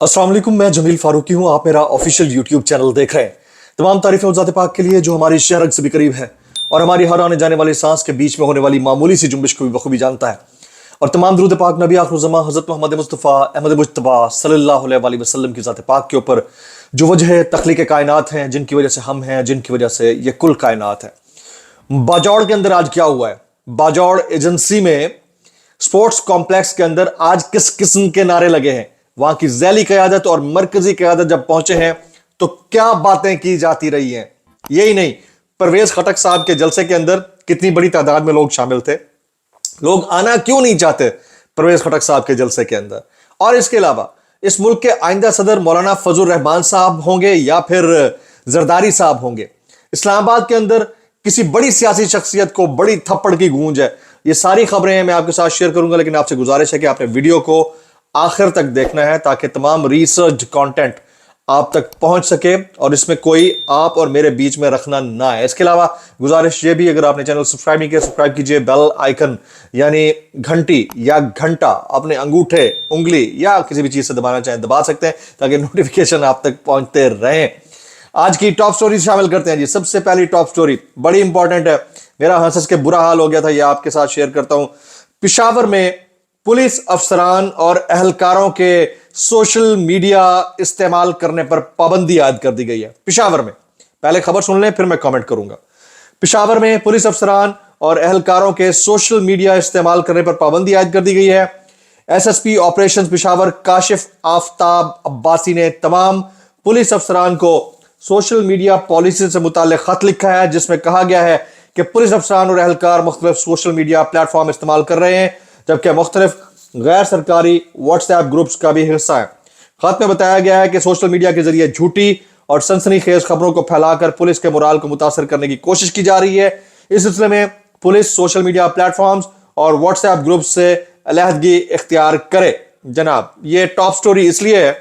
अस्सलाम वालेकुम, मैं जमील फारूकी हूं। आप मेरा ऑफिशियल यूट्यूब चैनल देख रहे हैं। तमाम तारीफें उस ज़ात पाक के लिए जो हमारी शहरत से भी करीब है और हमारी हर आने जाने वाली सांस के बीच में होने वाली मामूली सी जुम्बिश को भी बखूबी जानता है। और तमाम दुरूद पाक नबी आखिरुज़्ज़मा हज़रत मोहम्मद मुस्तफ़ा अहमद मुज्तबा सल्लल्लाहु अलैहि वसल्लम की ज़ात पाक के ऊपर जो वजह तख्लीक़ कायनात हैं, जिनकी वजह से हम हैं, जिनकी वजह से ये कुल कायनात है। बाजौड़ के अंदर आज क्या हुआ है? बाजौड़ एजेंसी में स्पोर्ट्स कॉम्प्लेक्स के अंदर आज किस किस्म के नारे लगे हैं? वहां की ज़ैली क़यादत और मरकजी क़यादत जब पहुंचे हैं तो क्या बातें की जाती रही हैं। यही नहीं, परवेज खटक साहब के जलसे के अंदर कितनी बड़ी तादाद में लोग शामिल थे। लोग आना क्यों नहीं चाहते परवेज खटक साहब के जलसे के अंदर? और इसके अलावा इस मुल्क के आइंदा सदर मौलाना फजल रहमान साहब होंगे या फिर जरदारी साहब होंगे? इस्लामाबाद के अंदर किसी बड़ी सियासी शख्सियत को बड़ी थप्पड़ की गूंज है। ये सारी खबरें हैं, मैं आपके साथ शेयर करूंगा, लेकिन आपसे गुजारिश है कि आपने वीडियो को आखिर तक देखना है ताकि तमाम रिसर्च कंटेंट आप तक पहुंच सके और इसमें कोई आप और मेरे बीच में रखना ना है। इसके अलावा गुजारिश ये भी, अगर आपने चैनल सब्सक्राइब नहीं किया, सब्सक्राइब कीजिए। बेल आइकन यानी घंटी या घंटा अपने अंगूठे, उंगली या किसी भी चीज से दबाना चाहें दबा सकते हैं ताकि नोटिफिकेशन आप तक पहुंचते रहें। आज की टॉप स्टोरी शामिल करते हैं जी। सबसे पहली टॉप स्टोरी बड़ी इंपॉर्टेंट है। मेरा हंस के बुरा हाल हो गया था, यह आपके साथ शेयर करता हूं। पेशावर में पुलिस अफसरान और अहलकारों के सोशल मीडिया इस्तेमाल करने पर पाबंदी आयद कर दी गई है। पेशावर में, पहले खबर सुन लें फिर मैं कमेंट करूंगा। पेशावर में पुलिस अफसरान और अहलकारों के सोशल मीडिया इस्तेमाल करने पर पाबंदी आयद कर दी गई है। एसएसपी ऑपरेशंस पेशावर काशिफ आफ्ताब अब्बासी ने तमाम पुलिस अफसरान को सोशल मीडिया पॉलिसी से मुताल्लिक खत लिखा है, जिसमें कहा गया है कि पुलिस अफसरान और अहलकार मुख्तलिफ सोशल मीडिया प्लेटफॉर्म इस्तेमाल कर रहे हैं, जबकि मुख्तलिफ गैर सरकारी व्हाट्सएप ग्रुप्स का भी हिस्सा है। खत में बताया गया है कि सोशल मीडिया के जरिए झूठी और सनसनीखेज खबरों को फैलाकर पुलिस के मोराल को मुतासर करने की कोशिश की जा रही है। इस सिलसिले में पुलिस सोशल मीडिया प्लेटफॉर्म्स और व्हाट्सएप ग्रुप से अलहदगी इख्तियार करे। जनाब, ये टॉप स्टोरी इसलिए है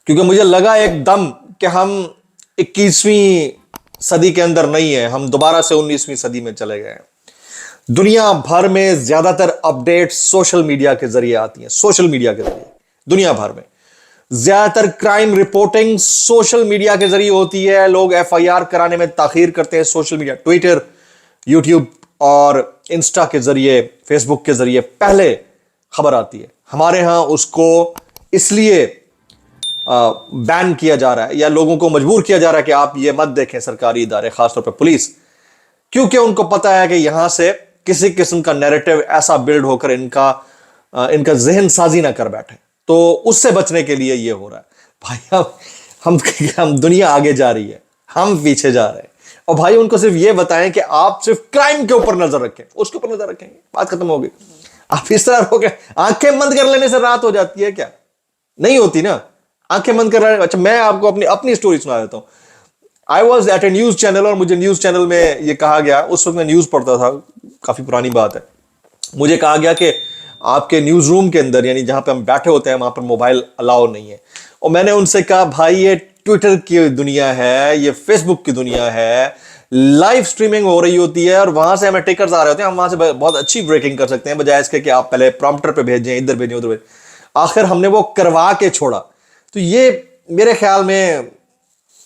क्योंकि मुझे लगा एकदम कि हम 21वीं सदी के अंदर नहीं है, हम दोबारा से 19वीं सदी में चले गए हैं। दुनिया भर में ज्यादातर अपडेट सोशल मीडिया के जरिए आती हैं। सोशल मीडिया के जरिए दुनिया भर में ज्यादातर क्राइम रिपोर्टिंग सोशल मीडिया के जरिए होती है। लोग एफआईआर कराने में ताखीर करते हैं सोशल मीडिया, ट्विटर, यूट्यूब और इंस्टा के जरिए, फेसबुक के जरिए पहले खबर आती है। हमारे यहां उसको इसलिए बैन किया जा रहा है या लोगों को मजबूर किया जा रहा है कि आप ये मत देखें सरकारी इदारे, खासतौर पर पुलिस, क्योंकि उनको पता है कि यहां से किसी किस्म का नैरेटिव ऐसा बिल्ड होकर इनका जहन साजी ना कर बैठे। तो उससे बचने के लिए ये हो रहा है। भाई हम दुनिया आगे जा रही है, हम पीछे जा रहे हैं। और भाई उनको सिर्फ ये बताएं कि आप सिर्फ क्राइम के ऊपर नजर रखें, उसके ऊपर नजर रखेंगे, बात खत्म हो गई। आप इस तरह हो गए, आंखें बंद कर लेने से रात हो जाती है क्या? नहीं होती ना, आंखें बंद कर। अच्छा, मैं आपको अपनी स्टोरी सुना देता हूं। I was at A news channel और मुझे न्यूज चैनल में यह कहा गया, उस वक्त मैं न्यूज पढ़ता था, काफी पुरानी बात है। मुझे कहा गया कि आपके न्यूज रूम के अंदर, यानी जहां पे हम बैठे होते हैं, वहां पर मोबाइल अलाउ नहीं है। और मैंने उनसे कहा, भाई ये ट्विटर की दुनिया है, ये फेसबुक की दुनिया है, लाइव स्ट्रीमिंग हो रही होती है और वहां से हमें टिकर्स आ रहे होते हैं, हम वहां से बहुत अच्छी ब्रेकिंग कर सकते हैं, बजाय इसके कि आप पहले प्रॉम्प्टर पे भेजें, इधर भेजें उधर भेजें। आखिर हमने वो करवा के छोड़ा। तो ये मेरे ख्याल में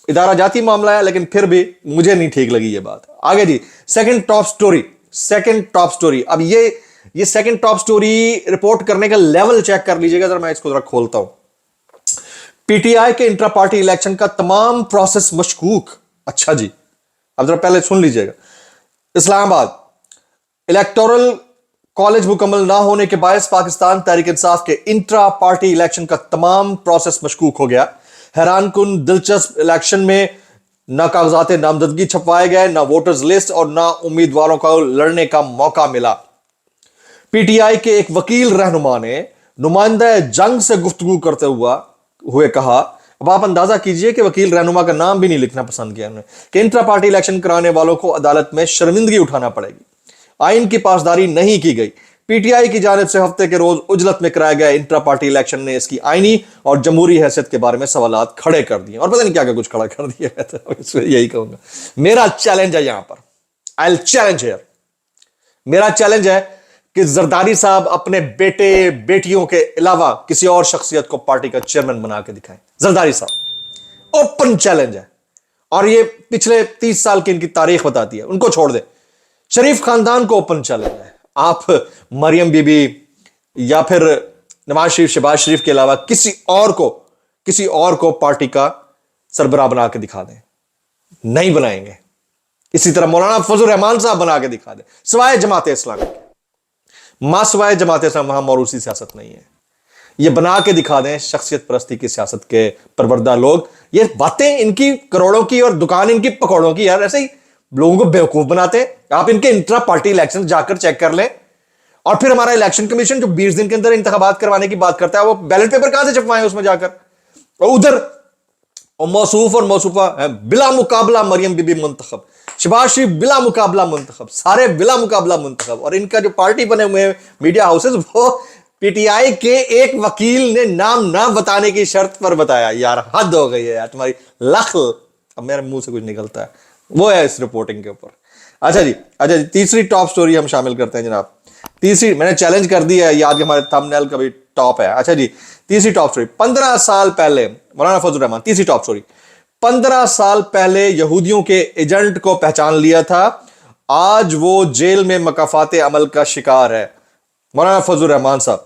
इदारा जाती मामला है, लेकिन फिर भी मुझे नहीं ठीक लगी ये बात। आगे जी, सेकंड टॉप स्टोरी। अब ये सेकंड टॉप स्टोरी रिपोर्ट करने का लेवल चेक कर लीजिएगा जरा, मैं इसको जरा खोलता हूं। पीटीआई के इंट्रा पार्टी इलेक्शन का तमाम प्रोसेस मशकूक। अच्छा जी, अब जरा पहले सुन लीजिएगा। इस्लामाबाद इलेक्टोरल कॉलेज मुकम्मल ना होने के बायस पाकिस्तान तहरीक इंसाफ के इंट्रा पार्टी इलेक्शन का तमाम प्रोसेस मशकूक हो गया। हैरानकुन दिलचस्प इलेक्शन में न कागजात नामजदगी छपवाए गए, न वोटर्स लिस्ट और न उम्मीदवारों को लड़ने का मौका मिला। पीटीआई के एक वकील रहनुमा ने नुमाइंदा जंग से गुफ्तगू करते हुए कहा, अब आप अंदाजा कीजिए कि वकील रहनुमा का नाम भी नहीं लिखना पसंद किया उन्होंने, कि इंट्रा पार्टी इलेक्शन कराने वालों को अदालत में शर्मिंदगी उठाना पड़ेगी। आइन की पासदारी नहीं की गई। पीटीआई की जानिब से हफ्ते के रोज उजलत में कराया गया इंट्रा पार्टी इलेक्शन ने इसकी आईनी और जमहूरी हैसियत के बारे में सवालात खड़े कर दिए, और पता नहीं क्या क्या कुछ खड़ा कर दिया। मैं तो यही कहूंगा, मेरा चैलेंज है यहां पर, आई विल चैलेंज हियर, मेरा चैलेंज है कि जरदारी साहब अपने बेटे बेटियों के अलावा किसी और शख्सियत को पार्टी का चेयरमैन बना के दिखाएं। जरदारी साहब, ओपन चैलेंज है, और ये पिछले 30 साल की इनकी तारीख बताती है। उनको छोड़ दे। शरीफ खानदान को ओपन चैलेंज है, आप मरियम बीबी या फिर नवाज शरीफ, शहबाज शरीफ के अलावा किसी और को पार्टी का सरबराह बना के दिखा दें, नहीं बनाएंगे। इसी तरह मौलाना फजल रहमान साहब बना के दिखा दें, सिवाय जमात इस्लामी के, सिवाय जमात इस्लामी, वहां मौरूसी सियासत नहीं है। ये बना के दिखा दें शख्सियत परस्ती की सियासत के परवरदा लोग। ये बातें इनकी करोड़ों की और दुकान इनकी पकौड़ों की, यार ऐसे ही लोगों को बेवकूफ बनाते हैं। आप इनके इंट्रा पार्टी इलेक्शन जाकर चेक कर लें, और फिर हमारा इलेक्शन कमीशन जो 20 दिन के अंदर इंतखाबात करवाने की बात करता है, वो बैलेट पेपर कहां से छपवाएं उसमें जाकर। और उधर मौसूफ और मौसूफा है बिला मुकाबला मरियम बीबी मुंतखब, शहबाज शरीफ बिला मुकाबला मुंतखब, सारे बिला मुकाबला मुंतखब। और इनका जो पार्टी बने हुए हैं मीडिया हाउसेस, वो पीटीआई के एक वकील ने नाम ना बताने की शर्त पर बताया। यार हद हो गई है यार तुम्हारी, लख। अब मेरे मुंह से कुछ निकलता है, वो है इस रिपोर्टिंग के ऊपर। अच्छा जी, तीसरी टॉप स्टोरी हम शामिल करते हैं जनाब। तीसरी, मैंने चैलेंज कर दिया है, याद हमारे थंबनेल का भी टॉप है। अच्छा जी, तीसरी टॉप स्टोरी। 15 साल पहले मौलाना फजल रहमान, तीसरी टॉप स्टोरी। 15 साल पहले यहूदियों के एजेंट को पहचान लिया था, आज वो जेल में मकाफाते अमल का शिकार है। मौलाना फजल रहमान साहब,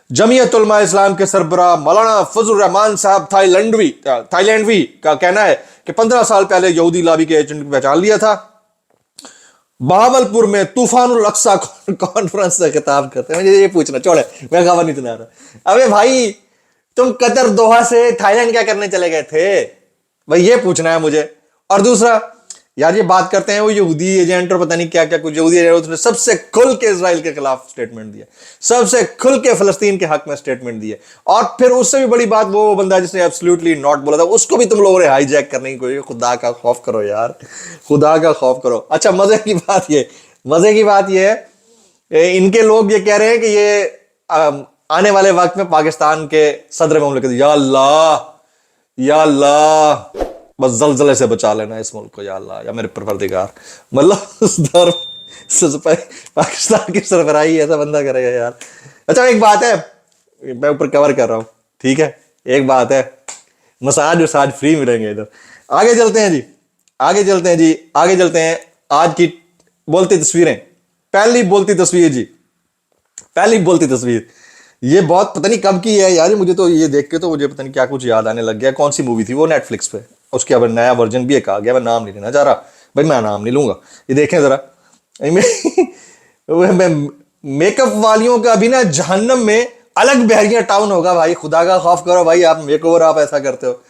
जमीयत उलमा इस्लाम के सरबराह मौलाना फजल रहमान साहब थाईलैंडवी का कहना है कि 15 साल पहले यहूदी लॉबी के एजेंट को पहचान लिया था। बहावलपुर में तूफानुल अक्सा कॉन्फ्रेंस से खिताब करते हैं। मुझे ये पूछना, छोड़े मैं खबर नहीं सुना रहा। अबे भाई, तुम कतर दोहा से थाईलैंड क्या करने चले गए थे भाई, ये पूछना है मुझे। और दूसरा, यार ये बात करते हैं वो यहूदी एजेंट और पता नहीं क्या क्या कुछ यहूदी एजेंट, उसने सबसे खुल के इजराइल के खिलाफ स्टेटमेंट दिया, सबसे खुल के फलस्तीन के हक में स्टेटमेंट दिए। और फिर उससे भी बड़ी बात, वो बंदा जिसने एब्सोल्युटली नॉट बोला था, उसको भी तुम लोगों ने हाईजैक करने की कोशिश। खुदा का खौफ करो यार, खुदा का खौफ करो। अच्छा, मजे की बात ये है, इनके लोग ये कह रहे हैं कि ये आने वाले वक्त में पाकिस्तान के सदर मुमलिकत, या अल्लाह बस जलजले से बचा लेना इस मुल्क को, या अल्लाह, या मेरे परवरदिगार। मतलब उस दौर पाकिस्तान की सरबराही ऐसा बंदा करेगा यार। अच्छा, एक बात है, मैं ऊपर कवर कर रहा हूं, ठीक है, एक बात है, मसाज वसाज फ्री मिलेंगे इधर। आगे चलते हैं जी। आज की बोलती तस्वीरें। पहली बोलती तस्वीर ये बहुत पता नहीं कब की है यार, मुझे तो ये देख के तो मुझे पता नहीं क्या कुछ याद आने लग गया। कौन सी मूवी थी वो, नेटफ्लिक्स पे, उसके अब नया वर्जन भी एक आ गया। मैं नाम नहीं लेना चाह रहा भाई, मैं नाम नहीं लूंगा। ये देखें जरा, मेकअप वालियों का अभी ना जहन्नम में अलग बहरिया टाउन होगा भाई। खुदा का खौफ करो भाई, आप मेकओवर आप ऐसा करते हो।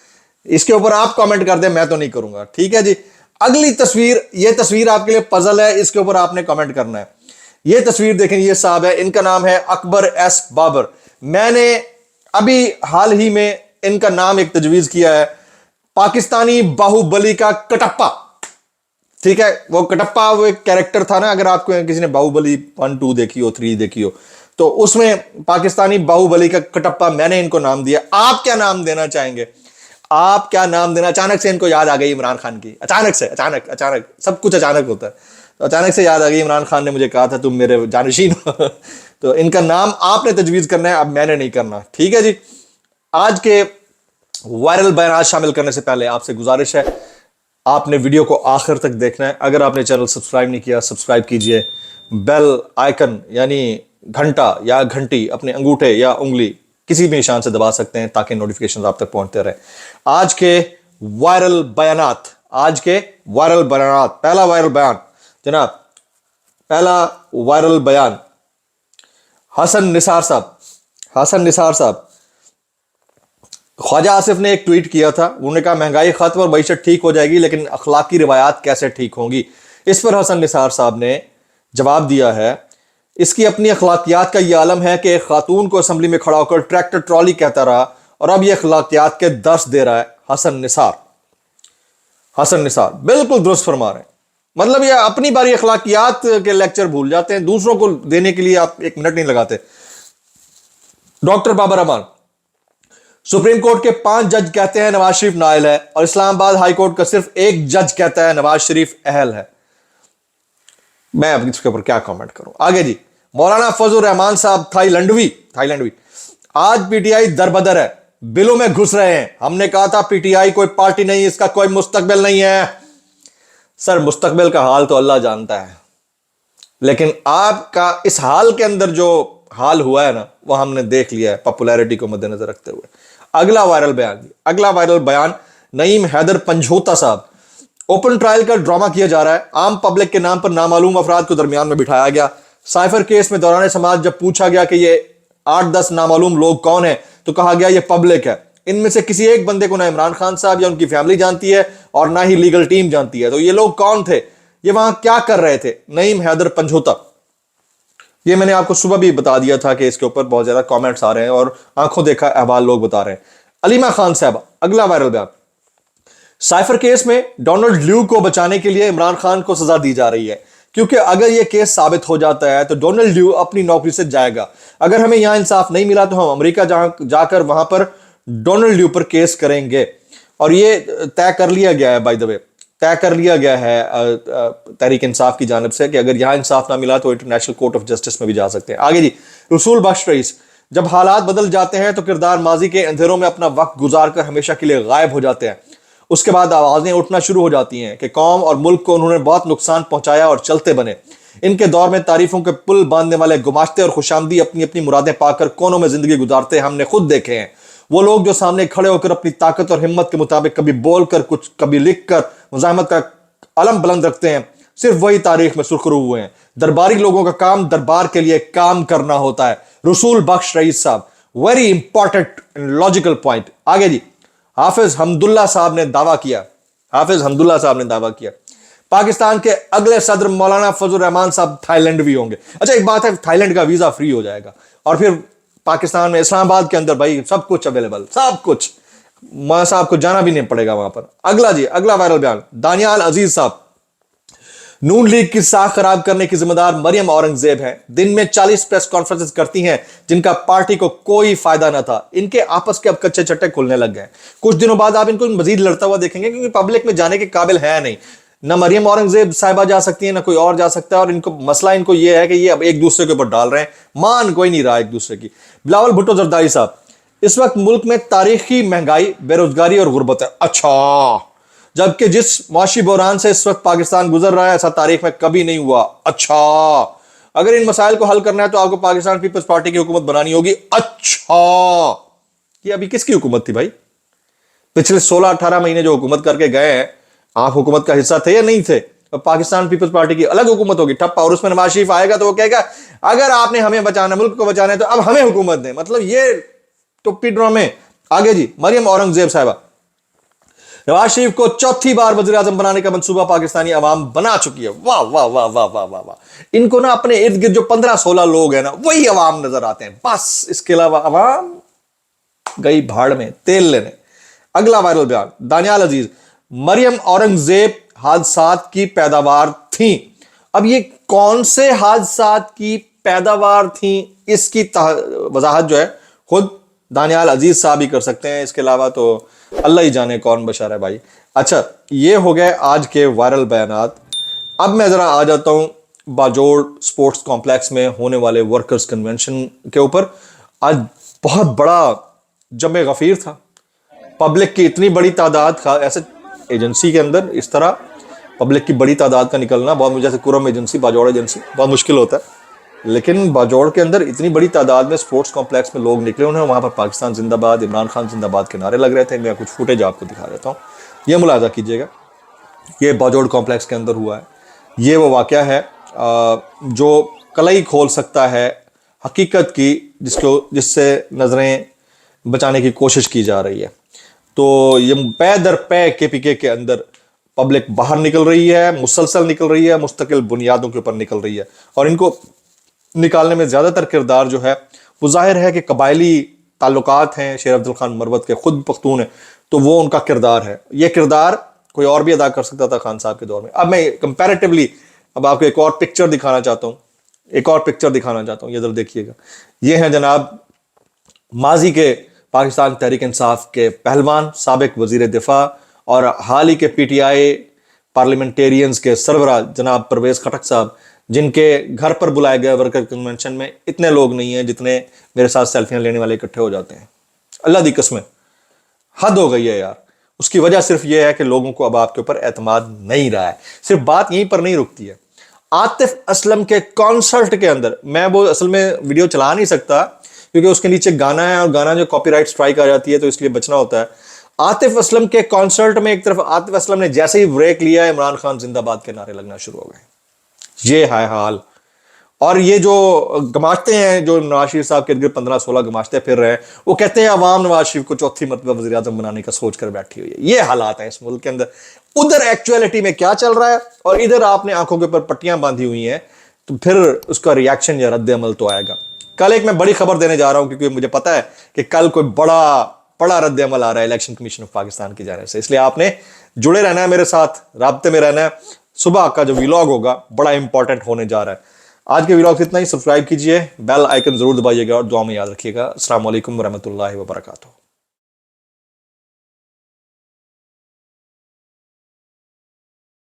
इसके ऊपर आप कमेंट कर दे, मैं तो नहीं करूंगा, ठीक है जी। अगली तस्वीर, ये तस्वीर आपके लिए पजल है, इसके ऊपर आपने कमेंट करना है। ये तस्वीर देखें, ये साहब है, इनका नाम है अकबर एस बाबर। मैंने अभी हाल ही में इनका नाम एक तजवीज किया है, पाकिस्तानी बाहुबली का कटप्पा, ठीक है। वो कटप्पा वो एक कैरेक्टर था ना, अगर आपको किसी ने बाहुबली 1, 2 देखी हो, 3 देखी हो, तो उसमें पाकिस्तानी बाहुबली का कटप्पा मैंने इनको नाम दिया। आप क्या नाम देना चाहेंगे? आप क्या नाम देना? अचानक से इनको याद आ गई इमरान खान की, अचानक सब कुछ अचानक होता है, तो अचानक से याद आ गई, इमरान खान ने मुझे कहा था तुम मेरे जानशीन हो। तो इनका नाम आपने तजवीज करना है, अब मैंने नहीं करना, ठीक है जी। आज के वायरल बयान शामिल करने से पहले आपसे गुजारिश है, आपने वीडियो को आखिर तक देखना है। अगर आपने चैनल सब्सक्राइब नहीं किया, सब्सक्राइब कीजिए। बेल आइकन यानी घंटा या घंटी अपने अंगूठे या उंगली किसी भी निशान से दबा सकते हैं ताकि नोटिफिकेशन आप तक पहुंचते रहे। आज के वायरल बयानात, पहला वायरल बयान जनाब, हसन निसार साहब। ख्वाजा आसिफ ने एक ट्वीट किया था, उन्होंने कहा महंगाई खत्म और मईशत ठीक हो जाएगी, लेकिन अखलाकी रिवायात कैसे ठीक होंगी। इस पर हसन निसार साहब ने जवाब दिया है, इसकी अपनी अखलाकियात का यह आलम है कि एक खातून को असेंबली में खड़ा होकर ट्रैक्टर ट्रॉली कहता रहा और अब यह अखलाकियात के दर्स दे रहा है। हसन निसार बिल्कुल दुरुस्त फरमा रहे हैं। मतलब ये अपनी बारी अखलाकियात के लेक्चर भूल जाते हैं, दूसरों को देने के लिए आप 1 मिनट नहीं लगाते। Doctor Babar Rahman, supreme court के 5 जज कहते हैं नवाज शरीफ नाअहल है और इस्लामाबाद हाई कोर्ट का सिर्फ 1 जज कहता है नवाज शरीफ अहल है। मैं अब इसके ऊपर क्या कमेंट करूं। आगे जी, मौलाना फजल रहमान साहब थाईलैंडवी आज पीटीआई दरबदर है, बिलों में घुस रहे हैं। हमने कहा था पीटीआई कोई पार्टी नहीं, इसका कोई मुस्तकबिल नहीं है। सर मुस्तकबिल का हाल तो अल्लाह जानता है, लेकिन आपका इस हाल के अंदर जो हाल हुआ है ना, वो हमने देख लिया है पॉपुलैरिटी को मद्देनजर रखते हुए। अगला वायरल बयान नईम हैदर पंजोता साहब। ओपन ट्रायल का ड्रामा किया जा रहा है, आम पब्लिक के नाम पर नामालूम अफराद को दरमियान में बिठाया गया। साइफर केस में दौरान समाज जब पूछा गया कि ये 8-10 नामालूम लोग कौन है, तो कहा गया ये पब्लिक है। इनमें से किसी एक बंदे को ना इमरान खान साहब या उनकी फैमिली जानती है और ना ही लीगल टीम जानती है। तो ये लोग कौन थे, ये वहां क्या कर रहे थे? नईम हैदर पंजोता, ये मैंने आपको सुबह भी बता दिया था कि इसके ऊपर बहुत ज्यादा कमेंट्स आ रहे हैं और आंखों देखा अहवाल लोग बता रहे हैं। अलीमा खान साहब, अगला वायरल बयान। साइफर केस में डोनाल्ड ल्यू को बचाने के लिए इमरान खान को सजा दी जा रही है, क्योंकि अगर यह केस साबित हो जाता है तो डोनाल्ड ल्यू अपनी नौकरी से जाएगा। अगर हमें यहां इंसाफ नहीं मिला तो हम अमेरिका जाकर वहां पर डोनाल्ड ल्यू पर केस करेंगे। और ये तय कर लिया गया है, बाय द वे तय कर लिया गया है तहरीक इंसाफ की जानिब से कि अगर यहां इंसाफ ना मिला तो इंटरनेशनल कोर्ट ऑफ जस्टिस में भी जा सकते हैं। आगे जी, रसूल बख्श रईस। जब हालात बदल जाते हैं तो किरदार माजी के अंधेरों में अपना वक्त गुजार कर हमेशा के लिए गायब हो जाते हैं। उसके बाद आवाजें उठना शुरू हो जाती हैं कि कौम और मुल्क को उन्होंने बहुत नुकसान पहुंचाया और चलते बने। इनके दौर में तारीफों के पुल बांधने वाले गुमाश्ते और खुशामदी अपनी अपनी मुरादें पाकर कोनों में जिंदगी गुजारते हमने खुद देखे हैं। वो लोग जो सामने खड़े होकर अपनी ताकत और हिम्मत के मुताबिक कभी बोलकर कुछ, कभी लिखकर मुजाहिमत का अलम बुलंद रखते हैं, सिर्फ वही तारीख में सुर्खरू हुए हैं। दरबारी लोगों का काम दरबार के लिए काम करना होता है। रसूल बख्श रईस साहब, वेरी इंपॉर्टेंट लॉजिकल पॉइंट। आगे जी, हाफिज हमदुल्ला साहब ने दावा किया पाकिस्तान के अगले सदर मौलाना फजल रहमान साहब थाईलैंड भी होंगे। अच्छा, एक बात है, थाईलैंड का वीजा फ्री हो जाएगा और फिर पाकिस्तान में इस्लामाबाद के अंदर भाई सब कुछ अवेलेबल, सब कुछ, मौलाना साहब को जाना भी नहीं पड़ेगा वहां पर। अगला वायरल बयान, दानियाल अजीज साहब। नून लीग की साख खराब करने की जिम्मेदार मरियम औरंगजेब हैं। दिन में 40 प्रेस कॉन्फ्रेंसेस करती हैं जिनका पार्टी को कोई फायदा ना था। इनके आपस के अब कच्चे चट्टे खुलने लग गए। कुछ दिनों बाद आप इनको मजीद लड़ता हुआ देखेंगे, क्योंकि पब्लिक में जाने के काबिल है नहीं। ना मरियम औरंगजेब साहिबा जा सकती है, ना कोई और जा सकता है। और इनको मसला इनको यह है कि ये अब एक दूसरे के ऊपर डाल रहे हैं, मान कोई नहीं रहा एक दूसरे की। बिलावल भुट्टो जरदारी साहब, इस वक्त मुल्क में तारीखी महंगाई, बेरोजगारी और गुर्बत है। अच्छा, जबकि जिस माशी बहरान से इस वक्त पाकिस्तान गुजर रहा है ऐसा तारीख में कभी नहीं हुआ। अच्छा, अगर इन मसाइल को हल करना है तो आपको पाकिस्तान पीपल्स पार्टी की हुकूमत बनानी होगी। अच्छा, ये अभी किसकी हुकूमत थी भाई? पिछले 16-18 महीने जो हुकूमत करके गए हैं, आप हुकूमत का हिस्सा थे या नहीं थे? तो पाकिस्तान पीपल्स पार्टी की अलग हुकूमत होगी ठप्पा, और उसमें नवाज शरीफ आएगा तो वो कहेगा अगर आपने हमें बचाना, मुल्क को बचाना है तो अब हमें हुकूमत दें। मतलब ये टुप्पी ड्रामे। आगे जी, मरियम औरंगजेब साहिबा, नवाज शरीफ को चौथी बार वजीर आजम बनाने का मंसूबा पाकिस्तानी अवाम बना चुकी है। वाह वाह वाह वाह वाह वाह वाह। इनको ना अपने इर्द गिर्द जो 15-16 लोग हैं ना, वही अवाम नजर आते हैं बस। इसके अलावा अवाम गई भाड़ में तेल लेने। अगला वायरल बयान, दानियाल अजीज। मरियम औरंगजेब हादसात की पैदावार थी। अब ये कौन से हादसात की पैदावार थी, इसकी वजाहत जो है खुद दानियाल अजीज साहब ही कर सकते हैं। इसके अलावा तो अल्लाह ही जाने कौन बशर है भाई। अच्छा, ये हो गए आज के वायरल बयानात। अब मैं जरा आ जाता हूं बाजोड़ स्पोर्ट्स कॉम्प्लेक्स में होने वाले वर्कर्स कन्वेंशन के ऊपर। आज बहुत बड़ा जमे गफीर था, पब्लिक की इतनी बड़ी तादाद का, ऐसे एजेंसी के अंदर इस तरह पब्लिक की बड़ी तादाद का निकलना बहुत, मुझे जैसे कुरम एजेंसी, बाजोड़ एजेंसी, बहुत मुश्किल होता है। लेकिन बाजौड़ के अंदर इतनी बड़ी तादाद में स्पोर्ट्स कॉम्प्लेक्स में लोग निकले, उन्हें वहां पर पाकिस्तान जिंदाबाद, इमरान खान जिंदाबाद के नारे लग रहे थे। मैं कुछ फुटेज आपको दिखा देता हूँ, ये मुलाजा कीजिएगा। ये बाजौड़ कॉम्प्लेक्स के अंदर हुआ है। ये वो वाकया है जो कलई खोल सकता है हकीकत की, जिससे नजरें बचाने की कोशिश की जा रही है। तो ये पै दर पै केपीके के अंदर पब्लिक बाहर निकल रही है, मुसलसल निकल रही है, मुस्तकिल बुनियादों के ऊपर निकल रही है। और इनको निकालने में ज्यादातर किरदार जो है वो जाहिर है कि कबायली ताल्लुकात हैं। शेर अब्दुल खान मरवत के खुद पख्तून है, तो वो उनका किरदार है। ये किरदार कोई और भी अदा कर सकता था खान साहब के दौर में। अब मैं कंपैरेटिवली अब आपको एक और पिक्चर दिखाना चाहता हूं, ये जरा देखिएगा। ये है जनाब माजी के पाकिस्तान तहरीक इंसाफ के पहलवान, साबिक वजीर दिफा और हाल ही के पीटीआई पार्लियामेंटेरियंस के सरबराह जनाब परवेज खटक साहब। जिनके घर पर बुलाए गए वर्कर कन्वेंशन में इतने लोग नहीं हैं जितने मेरे साथ सेल्फियां लेने वाले इकट्ठे हो जाते हैं। अल्लाह दी कसम, हद हो गई है यार। उसकी वजह सिर्फ यह है कि लोगों को अब आपके ऊपर एतमाद नहीं रहा है। सिर्फ बात यहीं पर नहीं रुकती है। आतिफ असलम के कॉन्सर्ट के अंदर, मैं वो असल में वीडियो चला नहीं सकता क्योंकि उसके नीचे गाना है और गाना जो कॉपीराइट स्ट्राइक आ जाती है तो इसलिए बचना होता है। आतिफ असलम के कॉन्सर्ट में एक तरफ आतिफ असलम ने जैसे ही ब्रेक लिया, इमरान खान जिंदाबाद के नारे लगना शुरू हो गए। ये है हाल। और ये जो गमाशते हैं, जो नवाज शरीफ साहब के इर्द 15-16 गमाशते फिर रहे हैं, वो कहते हैं अवाम नवाज शरीफ को चौथी मरतबा वज़ीर आज़म बनाने का सोच कर बैठी हुई है। ये हालात हैं इस मुल्क के अंदर। उधर एक्चुअलिटी में क्या चल रहा है और इधर आपने आंखों के ऊपर पट्टियां बांधी हुई हैं, तो फिर उसका रिएक्शन या रद्द अमल तो आएगा। कल एक मैं बड़ी खबर देने जा रहा हूं क्योंकि मुझे पता है कि कल कोई बड़ा बड़ा रद्द अमल आ रहा है इलेक्शन कमीशन ऑफ पाकिस्तान की जानिब से। इसलिए आपने जुड़े रहना है मेरे साथ, राब्ते में रहना है। सुबह का जो व्लॉग होगा बड़ा इंपॉर्टेंट होने जा रहा है। आज के व्लॉग इतना ही। सब्सक्राइब कीजिए, बेल आइकन जरूर दबाइएगा और दुआ में याद रखिएगा। अस्सलाम वालेकुम रहमतुल्लाहि व बरकातुहू।